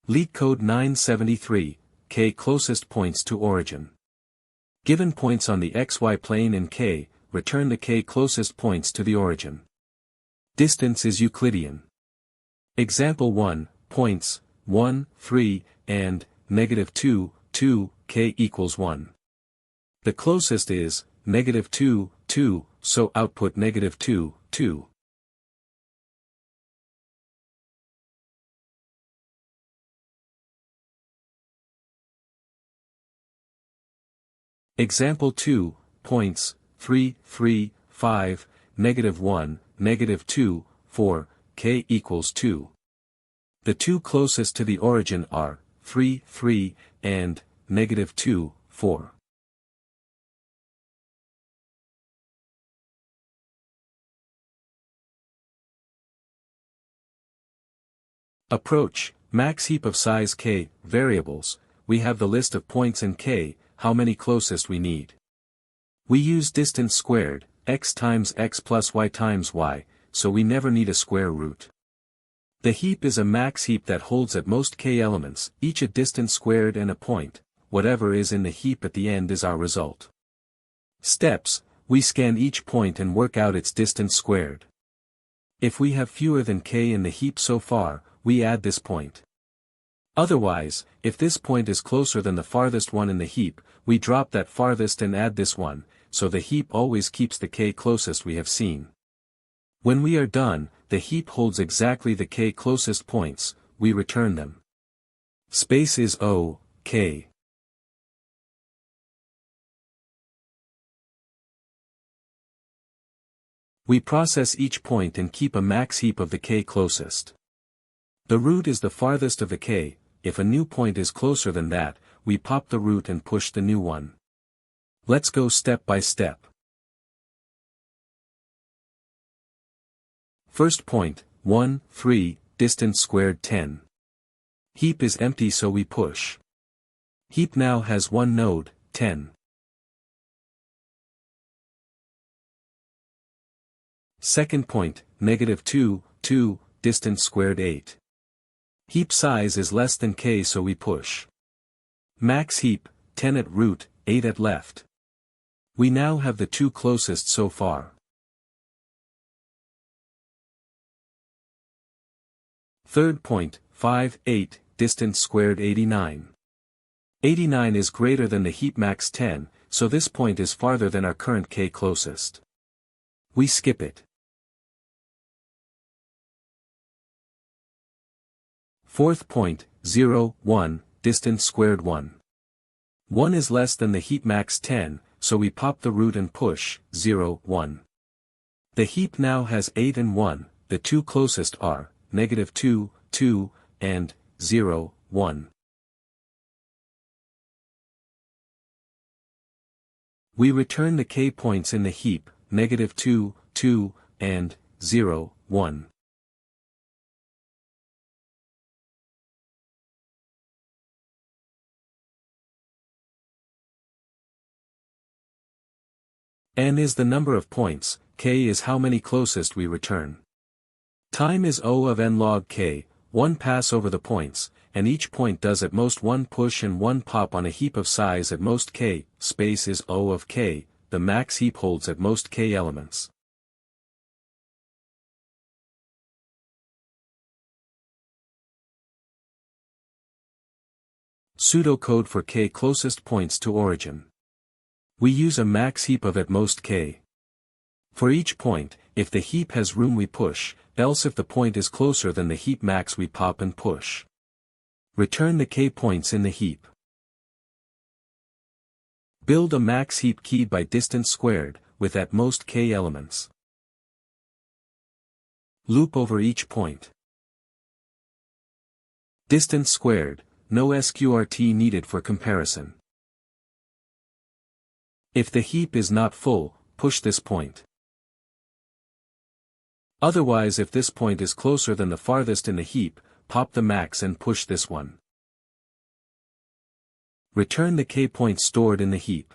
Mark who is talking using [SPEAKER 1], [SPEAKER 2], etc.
[SPEAKER 1] Leetcode 973, k closest points to origin. Given points on the xy plane in k, return the k closest points to the origin. Distance is Euclidean. Example 1, points, 1, 3, and, -2, 2, k equals 1. The closest is, -2, 2, so output -2, 2. Example 2, points, 3, 3, 5, -1, -2, 4, k equals 2. The two closest to the origin are, 3, 3, and, -2, 4. Approach, max heap of size k, variables, we have the list of points in k, how many closest we need. We use distance squared, x times x plus y times y, so we never need a square root. The heap is a max heap that holds at most k elements, each a distance squared and a point, whatever is in the heap at the end is our result. Steps, we scan each point and work out its distance squared. If we have fewer than k in the heap so far, we add this point. Otherwise, if this point is closer than the farthest one in the heap, we drop that farthest and add this one, so the heap always keeps the k closest we have seen. When we are done, the heap holds exactly the k closest points, we return them. Space is O, k. We process each point and keep a max heap of the k closest. The root is the farthest of the k. If a new point is closer than that, we pop the root and push the new one. Let's go step by step. First point, 1, 3, distance squared 10. Heap is empty so we push. Heap now has one node, 10. Second point, -2, 2, distance squared 8. Heap size is less than k so we push. Max heap, 10 at root, 8 at left. We now have the two closest so far. Third point, 5, 8, distance squared 89. 89 is greater than the heap max 10, so this point is farther than our current k closest. We skip it. Fourth point, 0, 1, distance squared 1. 1 is less than the heap max 10, so we pop the root and push, 0, 1. The heap now has 8 and 1, the two closest are, -2, 2, and, 0, 1. We return the k points in the heap, -2, 2, and, 0, 1. N is the number of points, k is how many closest we return. Time is O of n log k, one pass over the points, and each point does at most one push and one pop on a heap of size at most k, space is O of k, the max heap holds at most k elements. Pseudocode for k closest points to origin. We use a max heap of at most k. For each point, if the heap has room we push, else if the point is closer than the heap max we pop and push. Return the k points in the heap. Build a max heap keyed by distance squared, with at most k elements. Loop over each point. Distance squared, no sqrt needed for comparison. If the heap is not full, push this point. Otherwise if this point is closer than the farthest in the heap, pop the max and push this one. Return the k points stored in the heap.